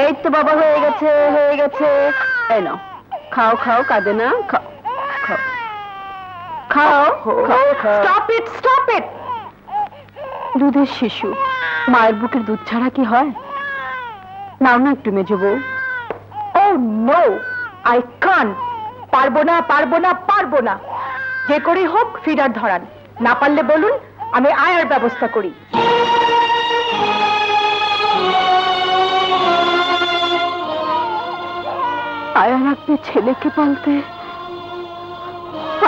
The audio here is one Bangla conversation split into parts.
এই তো বাবা, হয়ে গেছে হয়ে গেছে। এই নাও, খাও খাও, কাঁদে না, খাও খাও খাও। Stop it, stop it. দুধের শিশু, মায়ের বুকের দুধ ছাড়া কি হয়? নাও না একটু মেজো বউ। ও নো, আই কান্ট। পারবো না পারবো না পারবো না। যে করেই হোক ফিডার ধরান, না পারলে বলুন আমি আয়ার ব্যবস্থা করি। আয়া রাখতে, ছেলেকে পালতে,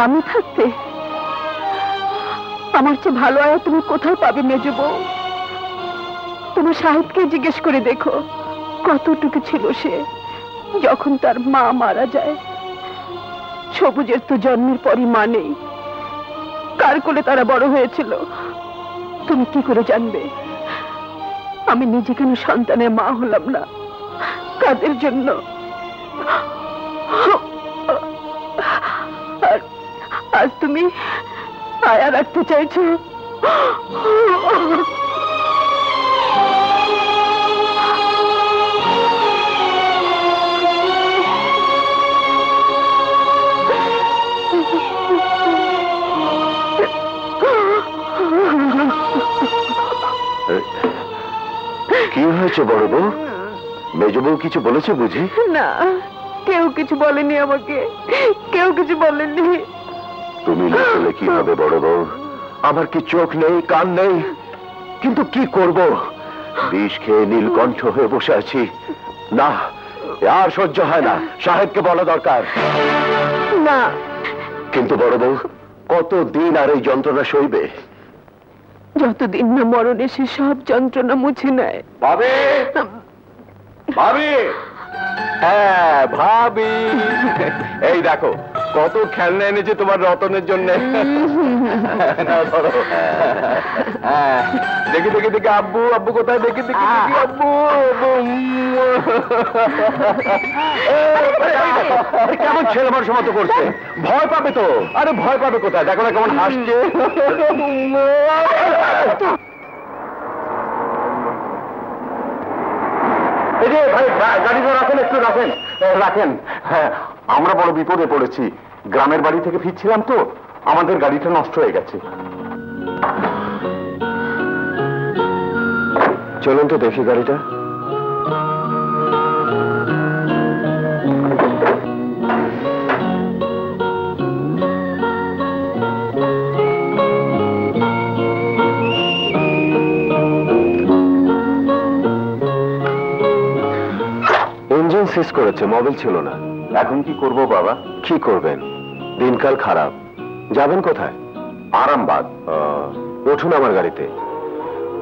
আমি থাকতে, আমার চেয়ে ভালো আয়া তুমি কোথায় পাবে মেজো বউ? তোমার সাহেবকে জিজ্ঞেস করে দেখো কতটুকু ছিল সে যখন তার মা মারা যায়। সবুজের তো জন্মের পরই মা নেই। কার কোলে তারা বড় হয়েছিল তুমি কি করে জানবে? আমি নিজে কেন সন্তানের মা হলাম না? কাদের জন্য? আর আজ তুমি আয়া রাখতে চাইছো? কি হয়েছে বড় বউ? মেজ বউ কিছু বলেছে বুঝি? না, কেউ কিছু বলেনি আমাকে, কেউ কিছু বলেনি। তুমি না বলে কি হবে বড় বউ? আমার কি চোখ নেই, কান নেই? কিন্তু কি করব? বিষ খেয়ে নীলকণ্ঠ হয়ে বসে আছি। না, আর সহ্য হয় না। সাহেবকে বলা দরকার। না। কিন্তু বড় বউ, কতদিন আর এই যন্ত্রণা সইবে? যতদিন না মরণ এসে সব যন্ত্রণা মুছে নেয়। ভাবি, ভাবি। হ্যাঁ ভাবি, এই দেখো কত খেলনা এনেছে তোমার রতনের জন্য। দেখি দেখি দেখি, আব্বু আব্বু কোথায়? দেখি দেখি দেখি, আব্বু। কেমন ছেলে মানুষ মতো করছে? ভয় পাবে তো। আরে ভয় পাবে কোথায়? দেখো না কেমন হাসছে। এই যে ভাই, গাড়িটা রাখেন, একটু রাখেন রাখেন। হ্যাঁ, আমরা বড় বিপদে পড়েছি। গ্রামের বাড়ি থেকে ফিরছিলাম তো, আমাদের গাড়িটা নষ্ট হয়ে গেছে। চলুন তো দেখি গাড়িটা। ইঞ্জিন সিজ করেছে, মোবিল ছিল না। এখন কি করব বাবা? কি করবেন? দিনকাল খারাপ। যাবেন কোথায়? আরামবাগ। উঠুন আমার গাড়িতে,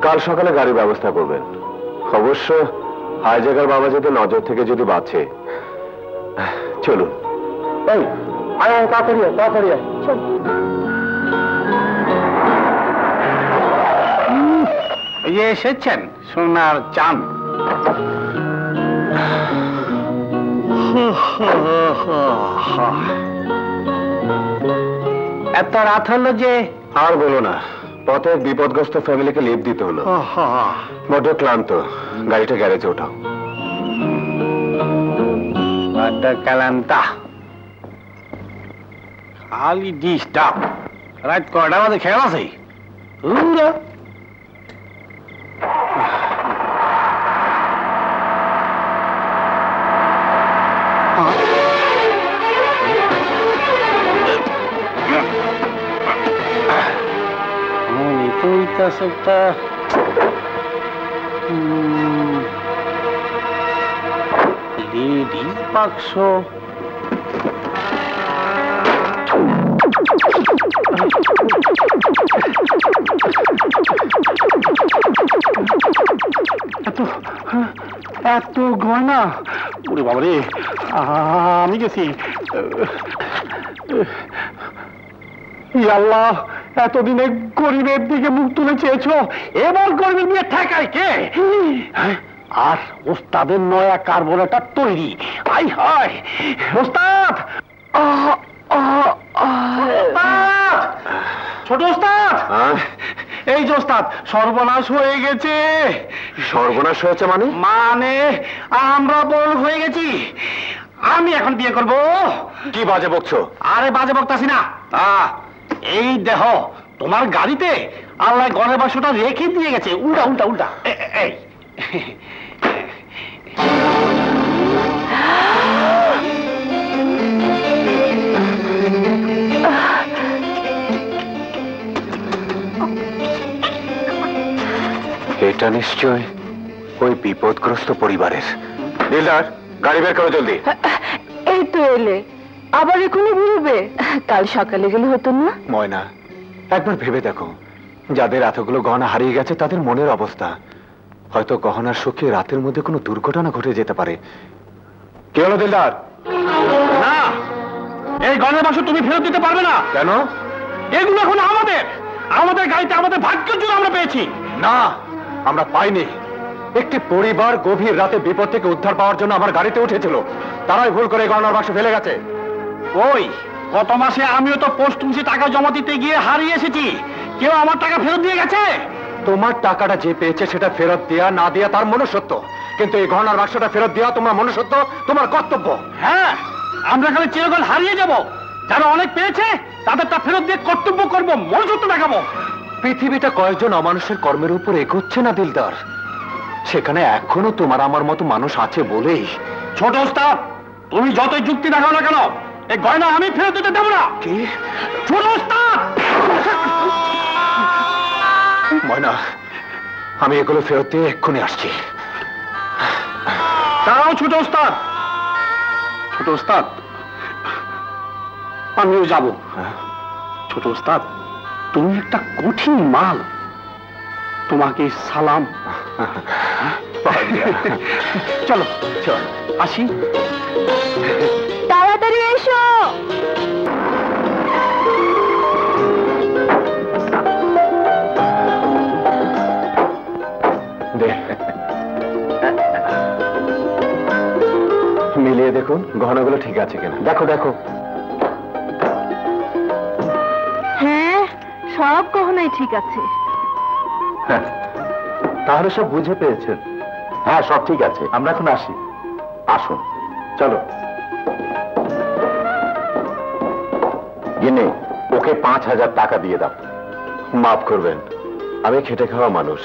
কাল সকালে গাড়ির ব্যবস্থা করবেন। অবশ্য হাইজাগার বাবা যদি নজর থেকে যদি বাঁচে। চলুন। এই তাড়াতাড়ি তাড়াতাড়ি। এসেছেন সোনার চাঁদ। এত রাত হলো যে? আর বলো না, পথে বিপদগ্রস্ত ফ্যামিলিকে লিফট দিতে হলো। বড্ড ক্লান্ত। গাড়িটা গ্যারেজে ওঠাও। বড্ড ক্লান্তা, খালি ডিস্টার্ব। রাত কয়টা বাজে খেয়াল আছে? একটা লেডিস বাক্স। এত গয়না! ওরে বাবারে, আমি গেছি। আল্লাহ, এতদিনে গরিবের দিকে মুখ তুলে চেয়েছ, এবার গরিবের নিয়ে ঠেকায় কে? আর ওস্তাদের নয়া কার্বোরেটর তৈরি। আই হায় ওস্তাদ! ছোট ওস্তাদ, এই যে ওস্তাদ, সর্বনাশ হয়ে গেছে। সর্বনাশ হয়েছে মানে? মানে আমরা বড় হয়ে গেছি। আমি এখন বিয়ে করব। কি বাজে বকছো? আরে বাজে বকতাছি না। এই দেহ তোমার গাড়িতে আল্লাহ গনের বাক্সটা রেখে দিয়ে গেছে। উল্টা উল্টা উল্টা। এই এটা নিশ্চয় ওই বিপদগ্রস্ত পরিবারের। দিলদার, গাড়ি বের করো জলদি। এই তো এলে, আবার এখনই ঘুরবে? কাল সকালে গেলে হতো না? ময়না, একবার ভেবে দেখো, যাদের এতগুলো গহনা হারিয়ে গেছে তাদের মনের অবস্থা। হয়তো গহনার শোকে রাতের মধ্যে কোনো দুর্ঘটনা ঘটে যেতে পারে। কি হলো দিলদার? না, এই গনের বাক্স তুমি ফেরত দিতে পারবে না। কেন? এগুলো এখন আমাদের। আমাদের গাড়িতে আমাদের ভাগ্যের জন্য আমরা পেয়েছি। না, আমরা পাইনি। একটি পরিবার গভীর রাতে বিপদ থেকে উদ্ধার পাওয়ার জন্য আমার গাড়িতে উঠেছিল, তারাই ভুল করে গহনার বাক্স ফেলে গেছে। ওই গত মাসে আমিও তো পোস্ট অফিসে টাকা জমা দিতে গিয়ে হারিয়ে এসেছি। কেউ আমার টাকা ফেরত দিয়ে গেছে? তোমার টাকাটা যে পেয়েছে সেটা ফেরত দেয়া না দেয়া তার মনুষ্যত্ব, কিন্তু এই গহনার বাক্সটা ফেরত দেওয়া তোমার মনুষ্যত্ব, তোমার কর্তব্য। হ্যাঁ, আমরা খালি চিরকাল হারিয়ে যাব। যারা অনেক পেয়েছে তাদেরটা ফেরত দিয়ে কর্তব্য করবো, মনুষ্যত্ব দেখাবো। পৃথিবীটা কয়েকজন অমানুষের কর্মের উপর এগোচ্ছে না দিলদার, সেখানে এখনো তোমার আমার মতো মানুষ আছে বলেই। ছোট ওস্তাদ, তুমি যতই যুক্তি দেখাও না কেন, এই গয়না আমি ফেরত দিতে দেবো না। কি? ছোট ওস্তাদ! ময়না, আমি এগুলো ফেরত দিয়ে এক্ষুনি আসছি। দাঁড়াও ছোট ওস্তাদ। ছোট ওস্তাদ, আমিও যাব। ছোট ওস্তাদ, তুমি একটা কঠিন মাল। তোমাকে সালাম। চলো চল, আসি। তাড়াতাড়ি এসো। মিলিয়ে দেখুন গহনাগুলো ঠিক আছে কিনা। দেখো দেখো। হ্যাঁ, সব গহনাই ঠিক আছে। তাহলে সব বুঝে পেয়েছেন? হ্যাঁ, সব ঠিক আছে। আমরা এখন আসি। আসুন, চলো। গিনে, ওকে 5,000 টাকা দিয়ে দাও। মাফ করবেন, আমি খেটে খাওয়া মানুষ,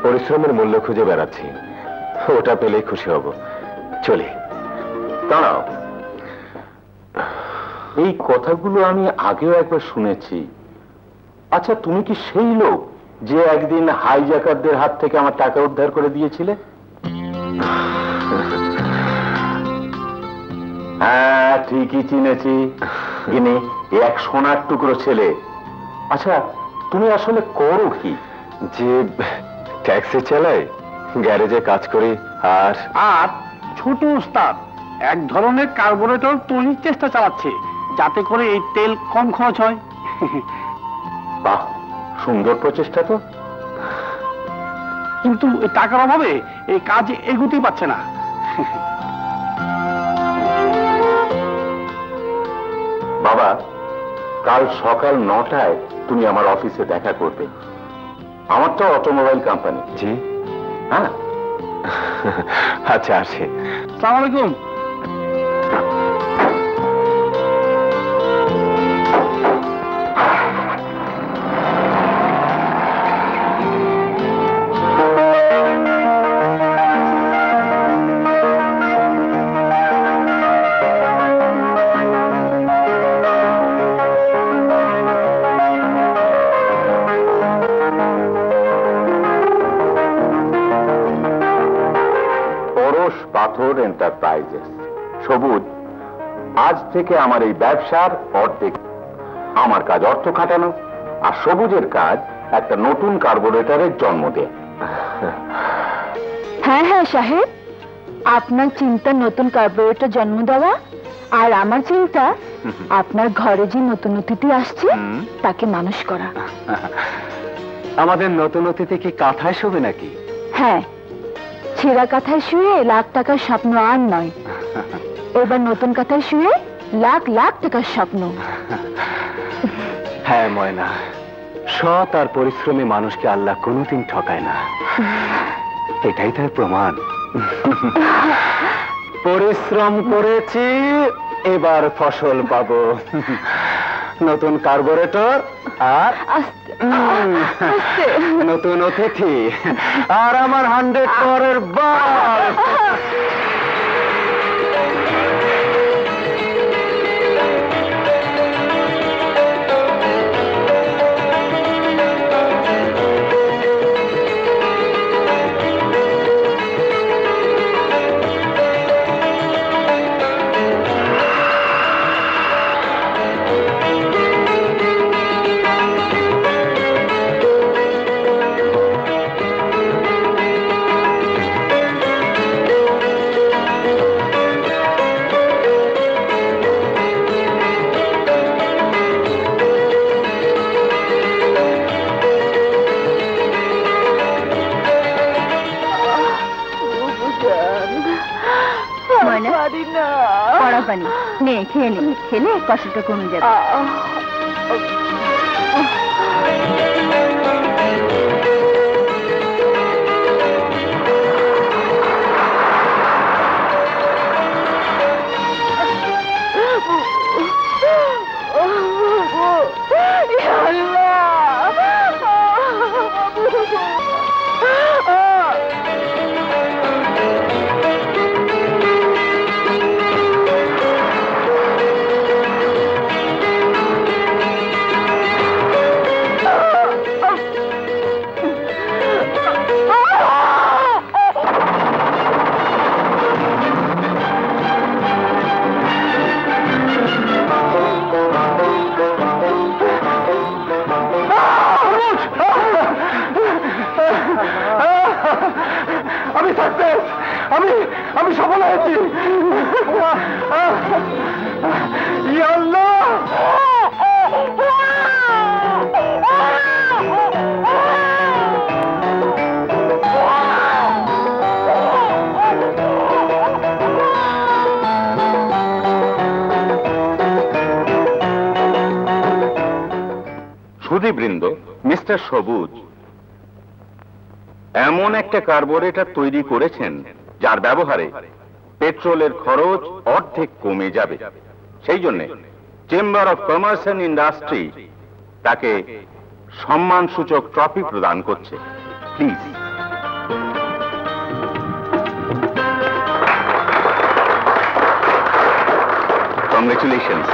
পরিশ্রমের মূল্য খুঁজে বেড়াচ্ছি। ওটা পেলেই খুশি হব। চলি। দাঁড়াও, এই কথাগুলো আমি আগেও একবার শুনেছি। আচ্ছা, তুমি কি সেই লোক যে একদিন হাইজ্যাকারদের হাত থেকে আমার টাকা উদ্ধার করে দিয়েছিলে? হ্যাঁ, ঠিকই চিনেছি। ইনি এক সোনার টুকরো ছেলে। আচ্ছা, তুমি আসলে করো কি? যে ট্যাক্সি চালাই, গ্যারেজে কাজ করি। আর ছোট ওস্তাদ এক ধরনের কার্বোরেটর তৈরির চেষ্টা চালাচ্ছে, যাতে করে এই তেল কম খরচ হয়। বাহ, সুন্দর প্রচেষ্টা তো। কিন্তু এই টাকার অভাবে এই কাজ এগোতেই পারছে না। বাবা, কাল সকাল 9টায় তুমি আমার অফিসে দেখা করবে। আমারটা অটোমোবাইল কোম্পানি। জি, হ্যাঁ। আচ্ছা, আসি। আসসালামু আলাইকুম। পাথর এন্টারপ্রাইজেস। সবুজ, আজ থেকে আমার এই ব্যবসার অর্ধেক। আমার কাজ অর্থ খাটানো, আর সবুজের কাজ একটা নতুন কার্বোরেটরের জন্ম দেয়। হ্যাঁ হ্যাঁ সাহেব, আপনার চিন্তা নতুন কার্বোরেটর জন্ম দেওয়া, আর আমার চিন্তা আপনার ঘরে যে নতুন অতিথি আসছে তাকে মানুষ করা। আমাদের নতুন অতিথি কি কাঁথায় শোবে নাকি? হ্যাঁ, ছেঁড়া কাঁথায় শুয়ে লাখ টাকার স্বপ্ন আর নয়, এবার নতুন কাঁথায় শুয়ে লাখ লাখ টাকার স্বপ্ন। হ্যাঁ ময়না, সৎ আর পরিশ্রমী মানুষকে আল্লাহ কোনোদিন ঠকায় না, এটাই তার প্রমাণ। পরিশ্রম করেছি, এবার ফসল পাবো। নতুন কার্বোরেটর আর নতুন অতিথি আর আমার 100 পরের বার। নে খেয়ে নে, খেলে কষ্টটা কমে যাবে। আমি সফল হয়েছি। সুধীবৃন্দ, মিস্টার সবুজ এমন একটা কার্বোরেটর তৈরি করেছেন যার ব্যবহারে পেট্রোলের খরচ অর্ধেক কমে যাবে। সেই জন্য chamber of commerce and industry তাকে সম্মানসূচক ট্রফি প্রদান করছে। প্লিজ। কংগ্রেচুলেশনস।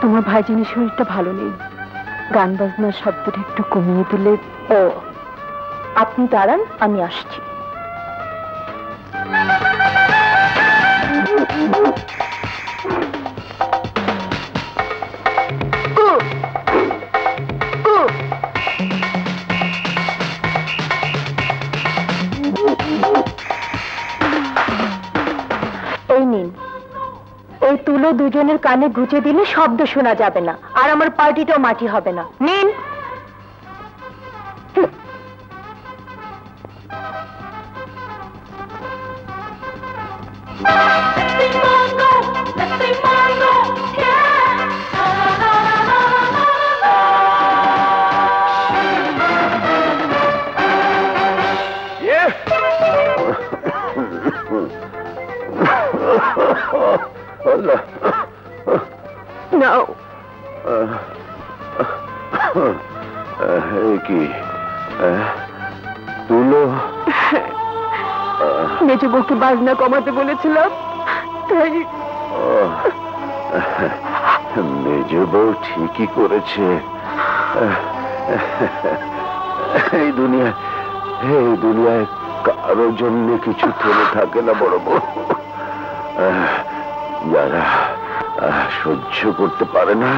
তোমার ভাইজানের শরীরটা ভালো নেই, গান বাজনার শব্দটা একটু কমিয়ে দিলে। ও, আপনি দাঁড়ান, আমি আসছি। এগুলো দুজনের কানে গুঁজে দিলে শব্দ শোনা যাবে না, আর আমার পার্টিটাও মাটি হবে না। নিন। নাও। কি তুলো? মেজো বউকে বাজনা কমাতে বলেছিলাম, তাই। মেজো বউ ঠিকই করেছে। এই দুনিয়ায় কারো জন্য কিছু থেমে থাকে না বড় বউ। যারা সহ্য করতে পারে না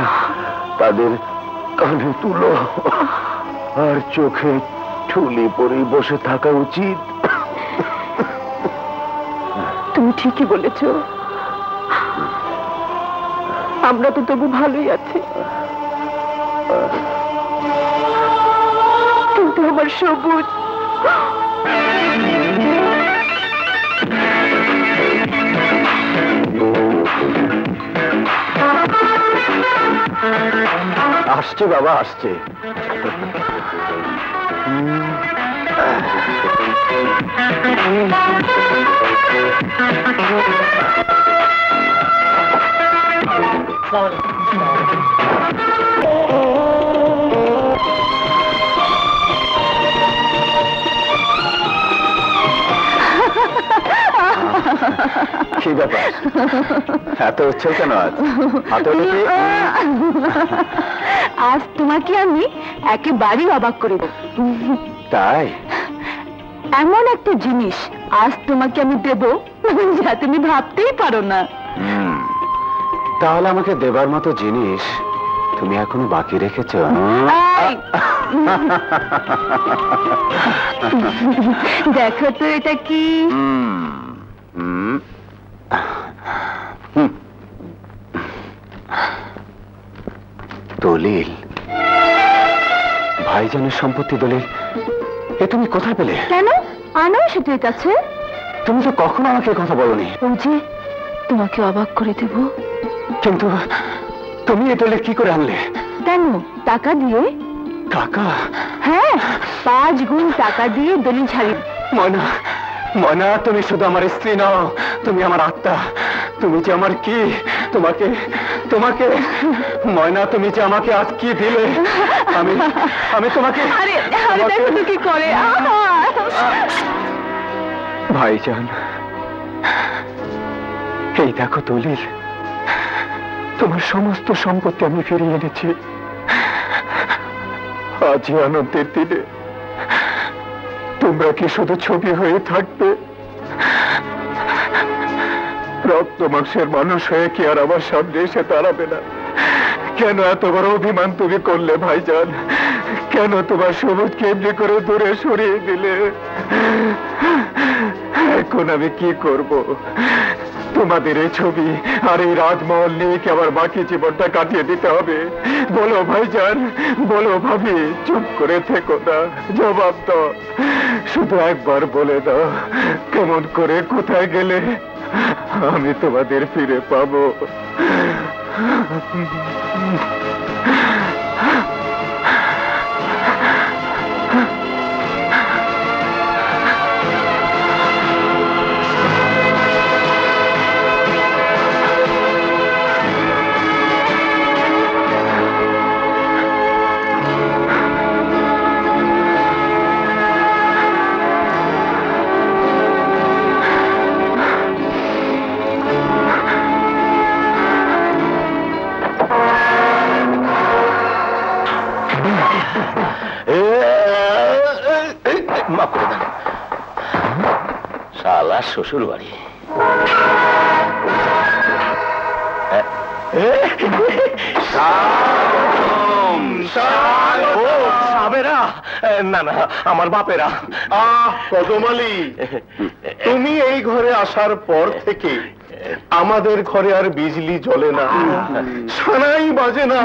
তাদের কানে তুলো আর চোখে ঠুলি পরে বসে থাকা উচিত। তুমি ঠিকই বলেছ, আমরা তো তবু ভালোই আছি, কিন্তু আমার সবুজ আসছে বাবা, আসছে। কি ব্যাপার, এত উচ্ছল কেন আজ? আজ তোমাকে আমি একেবারেই অবাক করে দেব। তাই? এমন একটা জিনিস আজ তোমাকে আমি দেব যা তুমি ভাবতেই পারো না। তাহলে আমাকে দেবার মতো জিনিস তুমি এখনো বাকি রেখেছ? দেখো তো এটা কি? দলিল, ভাইজানের সম্পত্তি দলিল। এ তুমি কোথায় পেলে? কেন আনো সেটার কাছে? তুমি তো কখনো আমাকে কথা বলোনি। ওই যে তোমাকে অবাক করে দেব। কিন্তু তুমি এ দলিল কি করে আনলে? কেন, টাকা দিয়ে। টাকা? হ্যাঁ, 5 গুণ টাকা দিয়ে দলিল ছাড়ি। ময়না, ময়না, তুমি শুধু আমার স্ত্রী নও, তুমি আমার আত্মা। তুমি যে আমার কি, তোমাকে তোমাকে ময়না, তুমি যে আমাকে আজ কি দিলে, আমি তোমাকে। আরে আরে দেখো তো কি করে। ভাইজান, এই দেখো দলিল, তোমার সমস্ত সম্পত্তি আমি ফিরিয়ে এনেছি। আজই আনন্দের দিনে তোমরা কি শুধু ছবি হয়ে থাকবে? রক্ত মাংসের মানুষ হয়ে কি আর আমার সামনে এসে দাঁড়াবে না? কেন এত বড় অভিমান তুমি করলে ভাইজান? কেন তোমার সবুজকে এমনি করে দূরে সরিয়ে দিলে? এখন আমি কি করব? তোমাদের এই ছবি আর এই রাজমহল নিয়ে কি আমার বাকি জীবনটা কাটিয়ে দিতে হবে? বলো ভাইজান, বলো ভাবি, চুপ করে থেকো না, জবাব দাও। শুধু একবার বলে দাও, কেমন করে কোথায় গেলে আমি তোমাদের ফিরে পাবো? শালা শ্বশুর বাড়ি। সাবেরা? না না, আমার বাপেরা। কদম আলী, তুমি এই ঘরে আসার পর থেকে আমাদের ঘরে আর বিজলি জ্বলে না, সানাই বাজে না,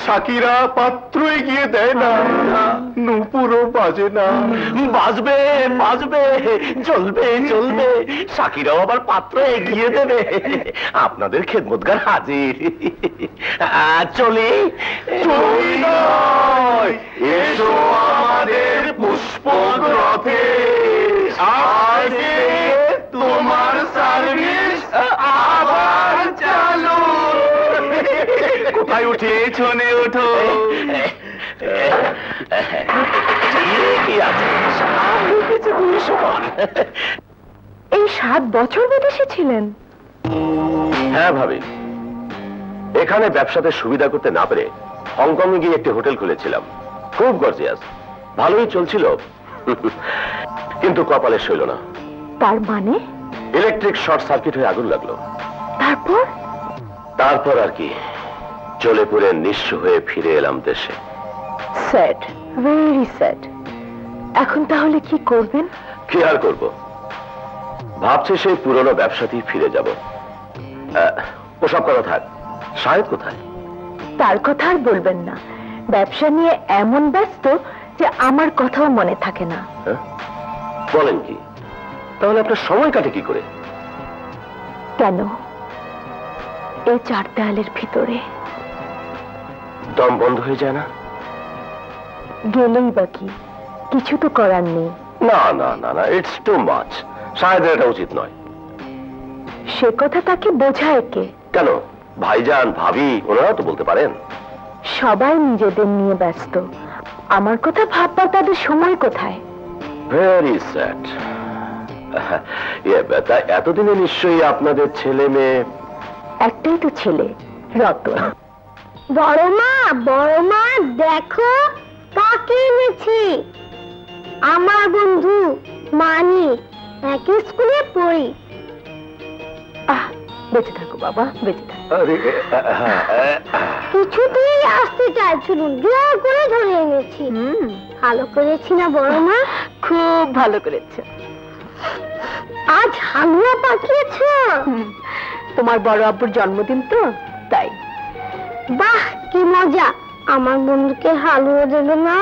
সাকিরা পাত্র এগিয়ে দেয় না, নুপুরও বাজে না। বাজবে বাজবে, চলবে চলবে, সাকিরাও আবার পাত্র এগিয়ে দেবে। আপনাদের খেদমতগার হাজির। চলি চলি নয়, এসো আমাদের পুষ্পরথে, আজকে তোমার সার্ভিস আবার চালু। কোথায় উঠে ছনে ওঠো। কি আছে, এই 7 বছর বিদেশে ছিলেন? হ্যাঁ ভাবি, এখানে ব্যবসাতে সুবিধা করতে না পেরে হংকং এ গিয়ে একটি হোটেল খুলেছিলাম। খুব গর্জিয়াস, ভালোই চলছিল, কিন্তু কপালে সইল না। তার মানে? ইলেকট্রিক শর্ট সার্কিট হয়ে আগুন লাগলো। তারপর আর কি, জ্বলে পুড়ে নিঃস্ব হয়ে ফিরে এলাম দেশে। Sad, very sad. এখন তাহলে কি করবেন? কি আর করব, ভাবছি সেই পুরনো ব্যবসাতেই ফিরে যাব। ওসব কথা থাক, শাহেদ কোথায়? তার কথা আর বলবেন না, ব্যবসা নিয়ে এমন ব্যস্ত যে আমার কথাও মনে থাকে না। বলেন কি, তাহলে আপনার সময় কাটে কি করে? কেন, এই 4 দেয়ালের ভিতরে দম বন্ধ হয়ে যায় না? গেলেই বাকি, কিছু তো করার নেই। না না না না, ইটস টু মাচ। শাহেদের এটা উচিত নয়। সে কথা তাকে বোঝায় কে? কেন, ভাইজান ভাবি ওনারা তো বলতে পারেন। সবাই নিজেদের নিয়ে ব্যস্ত, আমার কথা ভাববার তাদের সময় কোথায়? Very sad. এতদিনে নিশ্চয়ই আপনাদের ছেলে মেয়ে? একটাই তো ছেলে, রতন। বড় মা দেখো কাকে এনেছি। আমার বন্ধু মানি, একই স্কুলে পড়ি। বেঁচে থাকো বাবা, বেঁচে থাকো। কিছুতেই আসতে চাইছিল, জোর করে ধরে এনেছি। ভালো করেছি না বড় মা? খুব ভালো করেছে। আজ হালুয়া পাকিয়েছ? তোমার বড় আব্বুর জন্মদিন তো, তাই। বাহ, কি মজা, আমার বন্ধুকে হালুয়া দিল না?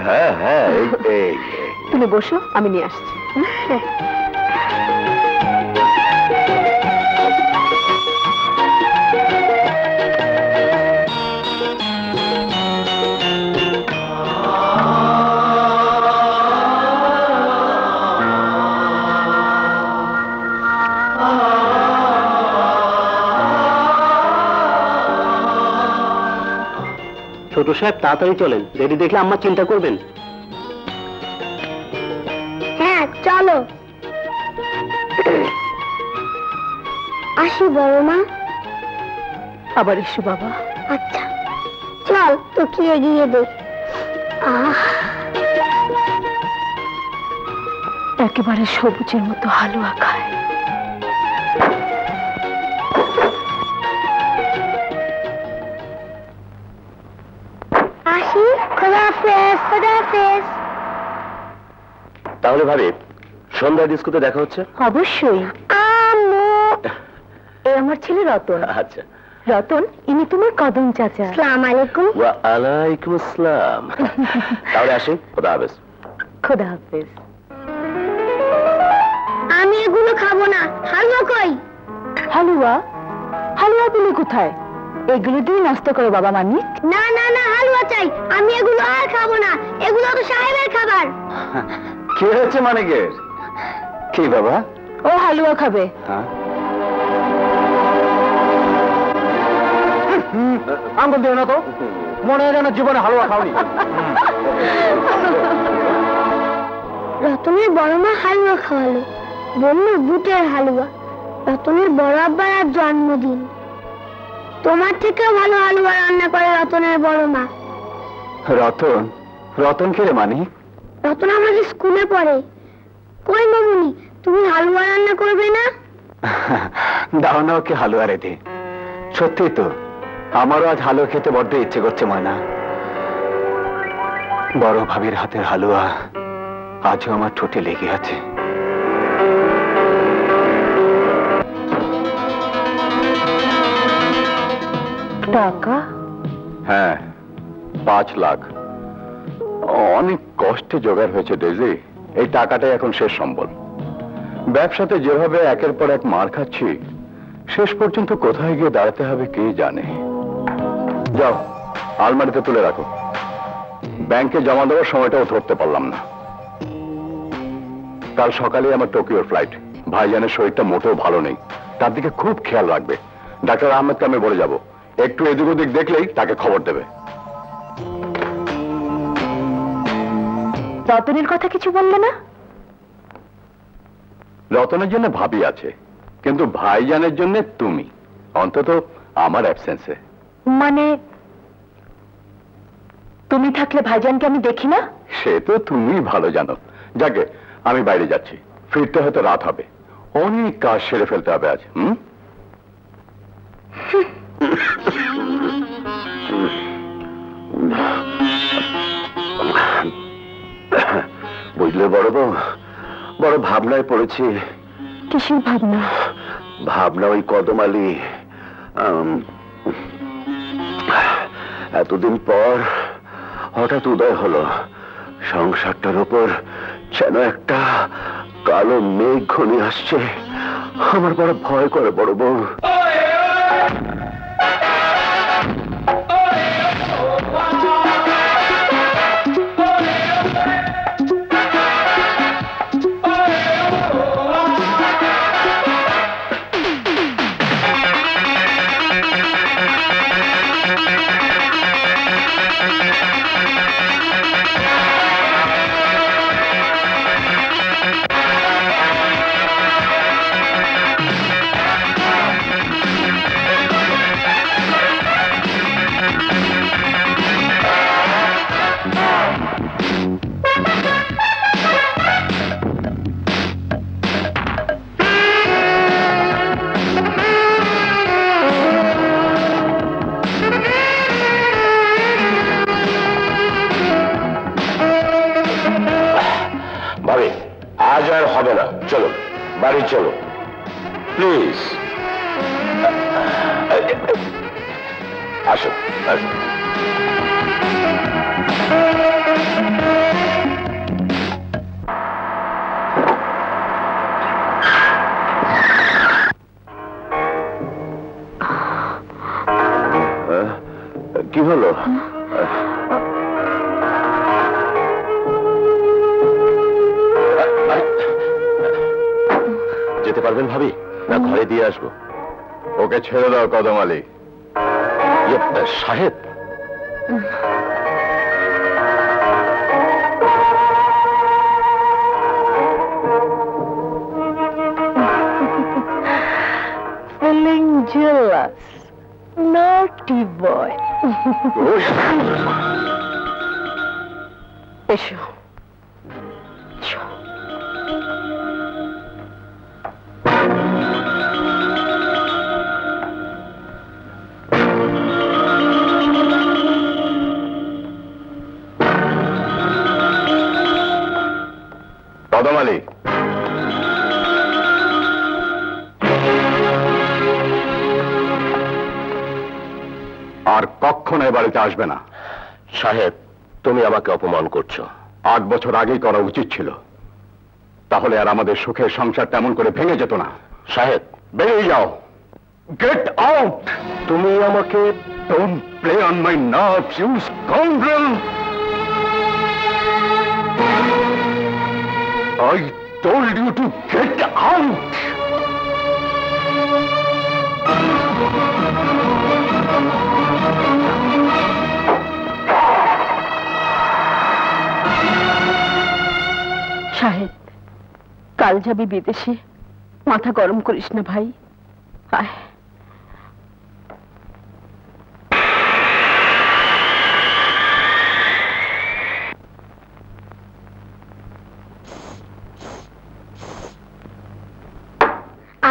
হ্যাঁ হ্যাঁ, তুমি বসো, আমি নিয়ে আসছি। ছোট সাহেব তাড়াতাড়ি চলেন, রেডি দেখলে আম্মা চিন্তা করবেন। হ্যাঁ চলো। আসি বড় মা। আবার এসো বাবা। আচ্ছা চল, তোকে এগিয়ে দে। একেবারে সবুজের মতো হালুয়া খায়। আসি, খোদা হাফেজ, খোদা হাফেজ। তাহলে ভাবি, সন্ধ্যা ডিস্কোতে দেখা হচ্ছে? অবশ্যই। আম্মু। এ আমার ছেলে রতন। আচ্ছা। রতন, ইনি তোমার কদম চাচা। আসসালামু আলাইকুম। ওয়া আলাইকুম আসসালাম। তাহলে আসি, খোদা হাফেজ। খোদা হাফেজ। আমি এগুলো খাবো না। হালুয়া কই? হালুয়া? হালুয়া তুমি কোথায়? এগুলো দিয়ে নাস্তা করো বাবা মানিক। না না না, হালুয়া চাই। আমি এগুলো আর খাবো না, এগুলো তো সাহেবের খাবার। কি হয়েছে মানিকের? কি বাবা? ও হালুয়া খাবে। আঙ্গুল দিও না তো, মনে হয় যেন জীবনে হালুয়া খাওনি। রতনের বড় মা হালুয়া খাওয়ালো, বললো বুটের হালুয়া। রতনের বড় আব্বার আর জন্মদিন। তোমার থেকেও ভালো হালুয়া রান্না করে রতনের বড় মা। রতন? রতন কে রে মানিক? রতন আমাদের স্কুলে পড়ে। কই মামুনি, তুমি হালুয়া রান্না করবে না? দাও না ওকে হালুয়া রেঁধে। সত্যি তো, আমারও আজ হালুয়া খেতে বড্ড ইচ্ছে করছে ময়না। বড় ভাবির হাতের হালুয়া আজও আমার ঠোঁটে লেগে আছে। টাকা? হ্যাঁ, 5 লাখ। অনেক কষ্টে জোগাড় হয়েছে ডেজি। এই টাকাটাই এখন শেষ সম্বল। ব্যবসাতে যেভাবে একের পর এক মার খাচ্ছি, শেষ পর্যন্ত কোথায় গিয়ে দাঁড়াতে হবে কে জানে। যাও, আলমারিতে তুলে রাখো। ব্যাংকে জমা দেওয়ার সময়টাও ধরতে পারলাম না। কাল সকালে আমার টোকিওর ফ্লাইট। ভাইজানের শরীরটা মোটেও ভালো নেই, তার দিকে খুব খেয়াল রাখবে। ডাক্তার আহমেদকে আমি বলে যাব, একটু এদিক ওদিক দেখলেই তাকে খবর দেবে। রতনের কথা কিছু বললে না? রতনের জন্য ভাবি আছে, কিন্তু ভাইজানের জন্য তুমি, অন্তত আমার অ্যাবসেন্সে। মানে তুমি থাকলে ভাইজানকে আমি দেখি না? সে তো তুমি ভালো জানো। যাকে, আমি বাইরে যাচ্ছি, ফিরতে হয়তো রাত হবে। অনেক কাজ সেরে ফেলতে হবে আজ। বুঝলে বড় বউ, বড় ভাবনায় পড়েছি। কিসের ভাবনা? ভাবনা ওই কদম আলী। এতদিন পর হঠাৎ উদয় হলো, সংসারটার উপর যেন একটা কালো মেঘ ঘনিয়ে আসছে। আমার বড় ভয় করে বড় বউ। আজ আর হবে না, চলো বাড়ি চলো প্লিজ। আসো আসো। কি হলো? যেতে পারবেন ভাবি, না ঘরে দিয়ে আসবো? ওকে ছেড়ে দাও কদম আলী। সাহেব, feeling jealous, naughty boy. এসো। কদম আলী, আর কখনো এ বাড়িতে আসবে না। সাহেব, তুমি আমাকে অপমান করছো। 8 বছর আগেই করা উচিত ছিল, তাহলে আর আমাদের সুখের সংসার তেমন করে ভেঙে যেত না। সাহেব, বেরিয়ে যাও। Get out. তুমি আমাকে don't play on my nerves, you scoundrel. I told you to get out! Shahed, কাল যাবি বিদেশে, মাথা গরম করিস না ভাই। আয়।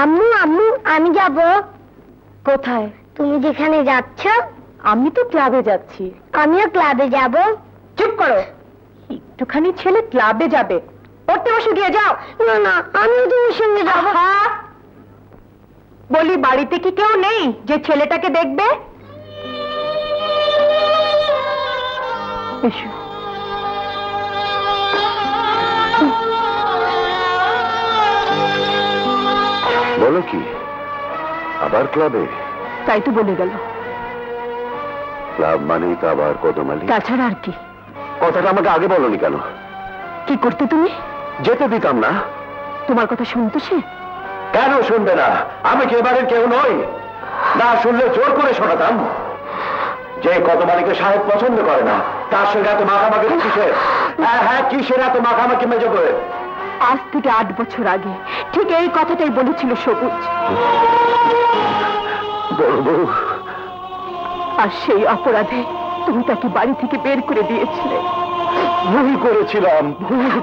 আম্মু আম্মু, আমি যাব। কোথায়? তুমি যেখানে যাচ্ছ। আমি তো ক্লাবে যাচ্ছি। আমিও ক্লাবে যাব। চুপ করো, একটুখানি ছেলে ক্লাবে যাবে, পড়তে বসে গিয়ে যাও। না না, আমিও তোমার সঙ্গে যাব। বলি, বাড়িতে কি কেউ নেই যে ছেলেটাকে দেখবে? এসো। বলো কি, আবার ক্লাবে? তাই তো বলে গেল। ক্লাব মানেই তো আবার কদমালি। তাছাড়া আর কি? কথাটা আমাকে আগে বলনি কেন? কি করতে তুমি? যেতে দিতাম না। তোমার কথা শুনতো সে? কেন শুনবে না? আমি কি এবারের কেউ নই? না শুনলে জোর করে শোনাতাম। যে কদমালিকে সাহেব পছন্দ করে না, তার সঙ্গে এত মাখামাখি কিসের? হ্যাঁ, কিসের এত মাখামাখি মেজো করে? আজ থেকে 8 বছর আগে ঠিক এই কথাটাই বলেছিল সবুজ। বলবো। আর সেই অপরাধে তুমি তাকে বাড়ি থেকে বের করে দিয়েছিলে। ভুল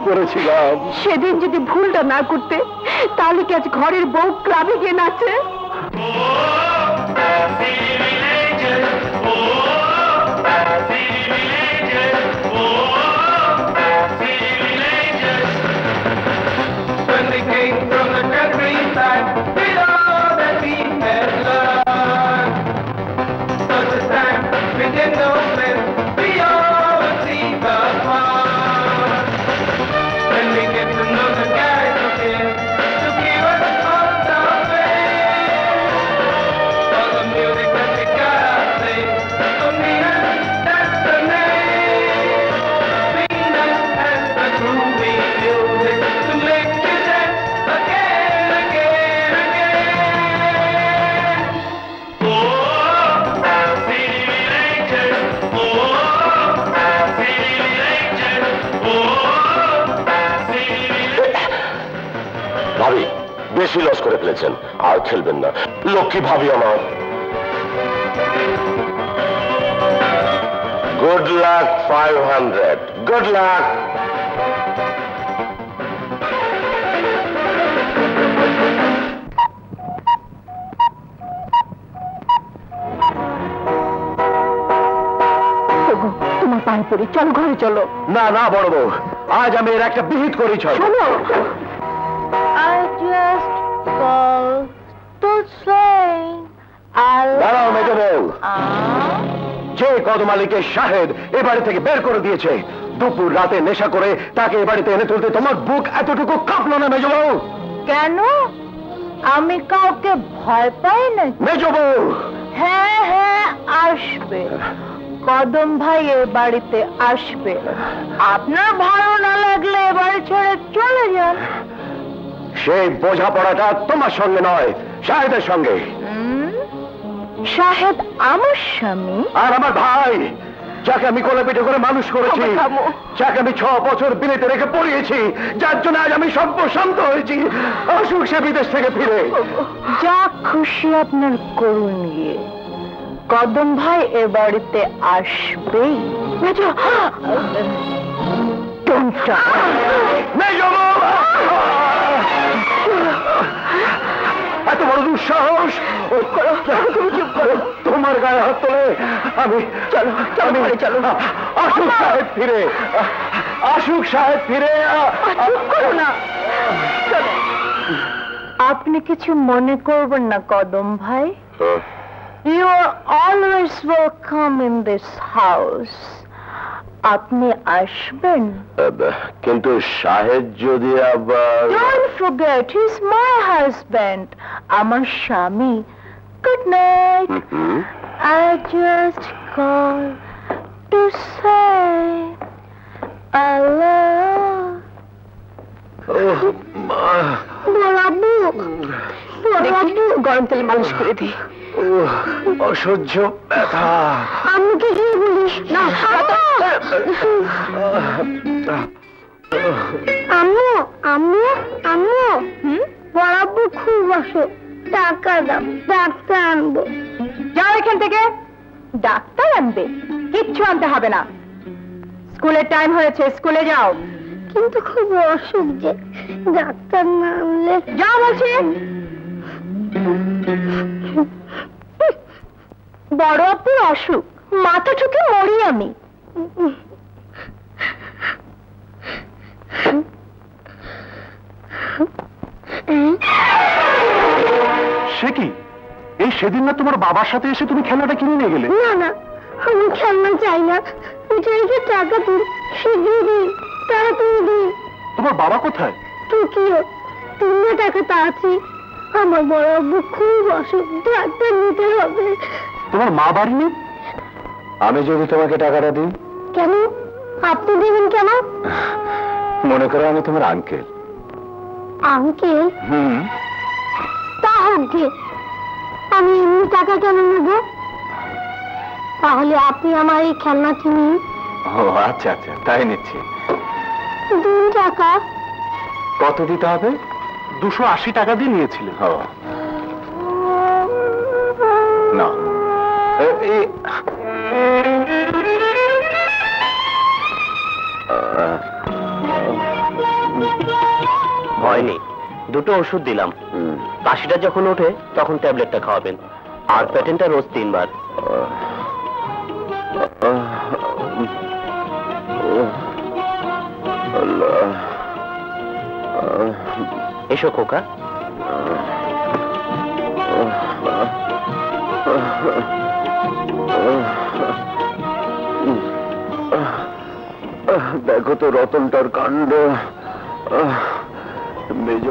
করেছিলাম। সেদিন যদি ভুলটা না করতে, তাহলে কি আজ ঘরের বউ ক্লাবে গিয়ে নাচে? ভাবি, বেশি লস করে ফেলেছেন, আর খেলবেন না। লক্ষ্মী ভাবি আমার। Good luck 500। Good luck. তোমার পায়ে পড়ি, চলো ঘরে চলো। না না বড় বউ, আজ আমি এর একটা বিহিত করি। শোনো, I just called to say দাঁড়াও মেজো বউ। যে কদমালিকে শাহেদ এ বাড়ি থেকে বের করে দিয়েছে, দুপুর রাতে নেশা করে তাকে এ বাড়িতে এনে তুলতে তোমার বুক এতটুকু কাঁপলো না মেজো বউ? কেন? আমি কাউকে ভয় পাই না। মেজো বউ, হ্যাঁ হ্যাঁ আসবে, কদম ভাই এ বাড়িতে আসবে। আপনার ভালো না লাগলে এ বাড়ি ছেড়ে চলে যান। সেই বোঝাপড়াটা তোমার সঙ্গে নয়, শাহেদের সঙ্গে। শাহেদ আমার স্বামী আর আমার ভাই, যাকে আমি কোলে পিঠে করে মানুষ করেছি, থামো। যাকে আমি 6 বছর বিলেতে রেখে পড়িয়েছি, যার জন্য আজ আমি সর্বশান্ত হয়েছি। আসুক সে বিদেশ থেকে ফিরে। যা খুশি আপনার করুন গিয়ে, কদম ভাই এ বাড়িতে আসবেই। এত বড় দুঃসাহস! তোমার গায়ে হাত তোলে! আমি চলো চলো। আসুক সাহেব ফিরে, আসুক সাহেব ফিরে। করো না। আপনি কিছু মনে করবেন না কদম ভাই। You are always welcome in this house. আপনি আসবেন। কিন্তু সাহেব যদি আবার... Don't forget, he's my husband. আমার স্বামী। Good night. I just called to say I love. দেখি গরম তেল মালিশ করে দিই। অসহ্য ব্যথা। আমি কি বলিস না? আম্মু আম্মু আম্মু, বড়াব্বু খুব অসুখ, টাকা দাও, ডাক্তার আনবো। যাও এখান থেকে। ডাক্তার আনবে? কিচ্ছু আনতে হবে না, স্কুলের টাইম হয়েছে, স্কুলে যাও। কিন্তু খুব অসুখ যে, ডাক্তার না আনলে। যাও বলছি। বড় আপুর অসুখ, মাথা ঠুকে মরি আমি। সে কি? এই সেদিন না তোমার বাবার সাথে এসে তুমি খেলনাটা কিনে নিয়ে গেলে? না না, আমি খেলনা চাই না, বেচারিকে টাকা দিন, শীঘ্রই দিন, তাড়াতাড়ি দিন। তোমার বাবা কোথায়? টুকিও, 3 টাকা তা আছে। আমার বড় আব্বু খুব অসুখ, ডাক্তার নিতে হবে। তোমার মা বাড়ি নেই? আমি যদি তোমাকে টাকাটা দিই? কেন? আপনি দেবেন কেন? মনে করো আমি তোমার আঙ্কেল। আঙ্কেল? হুম। তা আঙ্কেল, আমি এমনি টাকা কেন নেব? তাহলে আপনি আমার এই খেলনাটি নিন। ও আচ্ছা আচ্ছা, তাই নিচ্ছি। 2 টাকা। কত দিতে হবে? 280 টাকা দিয়ে নিয়েছিলেন। ও না, হয়নি, 2টো ওষুধ দিলাম। কাশিটা যখন ওঠে তখন ট্যাবলেটটা খাওয়াবেন, আর প্যাটেনটা রোজ 3 বার। এসো খোকা। দেখো তো রতনটার কাণ্ড। মেজ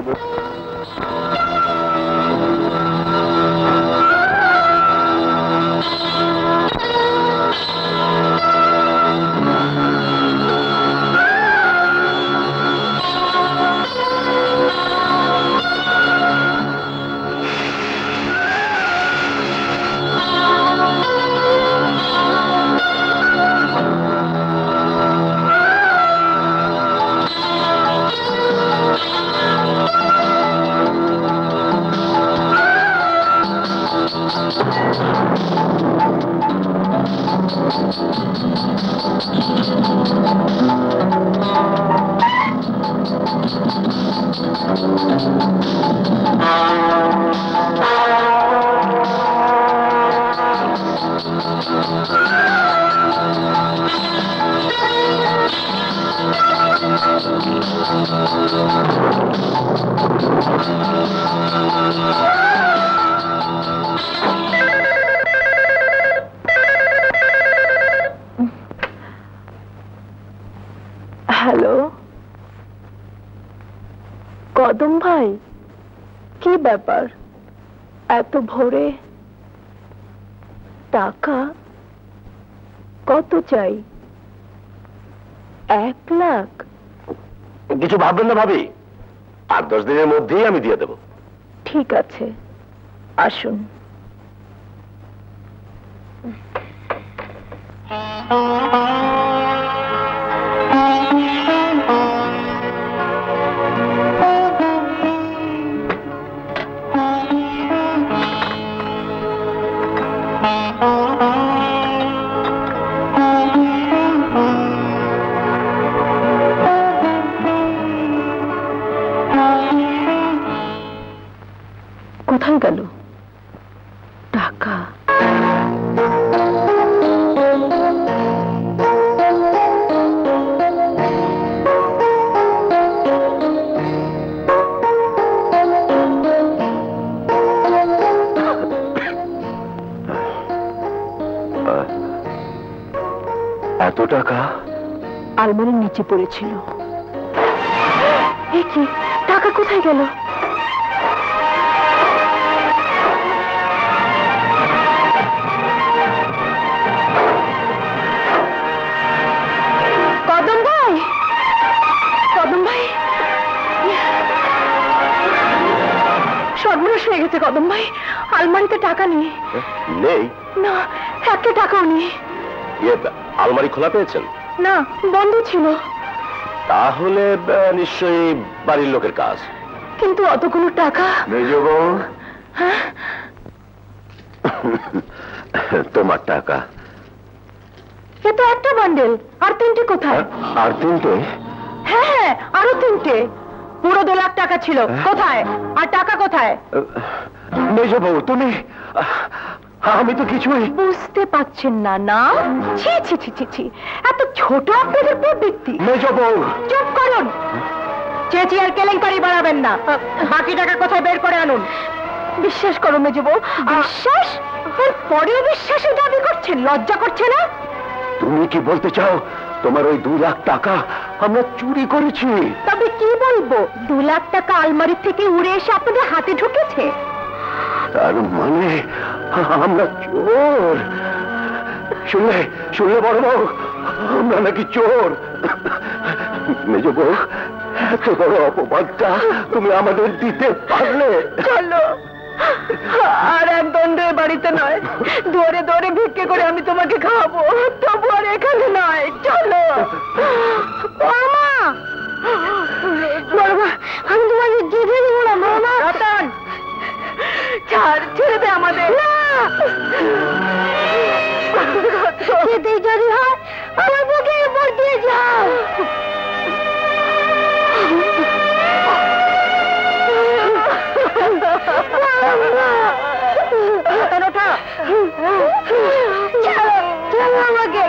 হ্যালো কদম ভাই, কি ব্যাপার এত ভোরে? টাকা কত চাই? 1 লাখ? কিছু ভাববেন না ভাবি, 8-10 দিনের মধ্যেই আমি দিয়ে দেব। ঠিক আছে, আসুন। কোথায় গেল টাকা? এত টাকা আলমারির নিচে পড়েছিল। এ কি, টাকা কোথায় গেল? কদম ভাই, কদম ভাই, সর্বনাশ হয়ে গেছে কদম ভাই। আলমারিতে টাকা নেই। নেই? না, একটা টাকাও নেই। আলমারি খোলা পেয়েছেন? না, বন্ধ ছিল। তাহলে নিশ্চয়ই বাড়ির লোকের কাজ। কিন্তু অতগুলো টাকা। মেজ বউ, হ্যাঁ, তোমার টাকা। এ তো একটা বান্ডেল, আর 3টে কোথায়? আর 3টে? হ্যাঁ হ্যাঁ, আরো 3টে। পুরো 2 লাখ টাকা ছিল, কোথায়? আর টাকা কোথায়? মেজ বউ তুমি, আমি তো কিছুই বুঝতে পারছেন না? না, ছি ছি ছি ছি ছি, এত ছোট আপনাদের প্রবৃত্তি। মেজ বউ, চুপ করুন, চেঁচি আর কেলেঙ্কারি বাড়াবেন না। বাকি টাকা কোথায় বের করে আনুন। বিশ্বাস করো মেজো বউ। বিশ্বাস? পরেও বিশ্বাসের দাবি করছেন? লজ্জা করছে না? তুমি কি বলতে চাও তোমার ওই 2 লাখ টাকা আমরা চুরি করেছি? তবে কি বলবো, 2 লাখ টাকা আলমারি থেকে উড়ে এসে আপনাদের হাতে ঢুকেছে। তার মানে আমরা চোর? শুনলে শুনলে বড় বউ, আমরা নাকি চোর? মেজ বউ, এত বড় অপবাদটা তুমি আমাদের দিতে পারলে? চলো, আর এক দণ্ডে বাড়িতে নয়, দৌড়ে দৌড়ে ভিক্ষে করে আমি তোমাকে খাওয়াবো, তবু আর এখানে নয়। চলো। মামা, বাবা, আমি তোমাকে যেতে দেব না মামা। রতন, ছাড়, ছেড়ে দে আমাদের। যেতেই যদি হয় আমার বুকে উপর দিয়ে যাও। আমাকে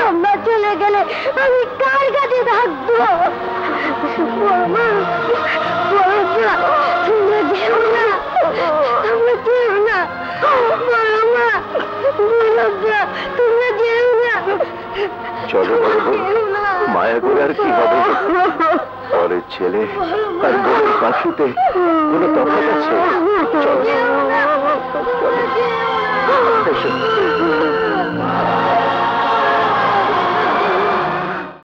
তোমরা চলে গেলে আমি কার কাছে থাকবো? তোমরা যেও না, তোমরা যেও না, তোমরা যেও না। চলো বড় বউ, মায়া করে আর কি হবে? পরের ছেলে আর বোনের কাশিতে কোনো তফাৎ আছে? চলো, চলো।